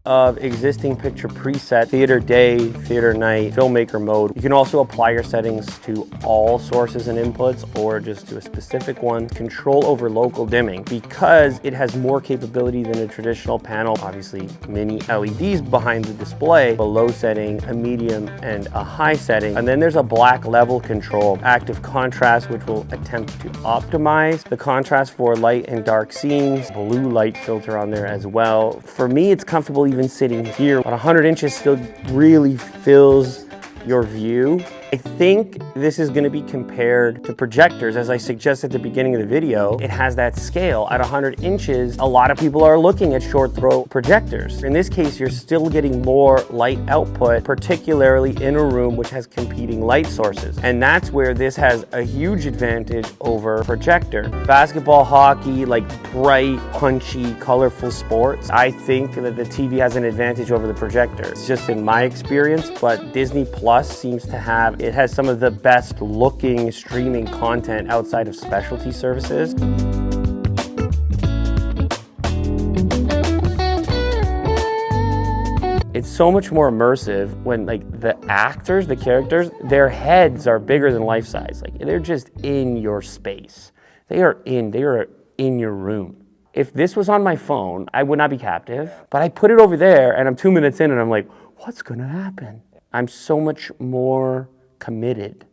of existing picture preset, theater day, theater night, filmmaker mode. You can also apply your settings to all sources and inputs or just to a specific one. Control over local dimming because it has more capability than a traditional panel. Obviously, mini LEDs behind the display, a low setting, a medium, and a high setting. And then there's a black level control, active contrast, which will attempt to optimize the contrast for light and dark scenes, blue light filter on there as well. For me, it's comfortable even sitting here. About 100 inches still really fills your view. I think this is going to be compared to projectors. As I suggested at the beginning of the video, it has that scale. At 100 inches, a lot of people are looking at short throw projectors. In this case, you're still getting more light output, particularly in a room which has competing light sources. And that's where this has a huge advantage over projector. Basketball, hockey, like bright, punchy, colorful sports, I think that the TV has an advantage over the projector. It's just in my experience, but Disney Plus seems to have, it has some of the best looking streaming content outside of specialty services. It's so much more immersive when like the actors, the characters, their heads are bigger than life size. Like they're just in your space. They are in your room. If this was on my phone, I would not be captive, but I put it over there and I'm 2 minutes in and I'm like, what's gonna happen? I'm so much more committed.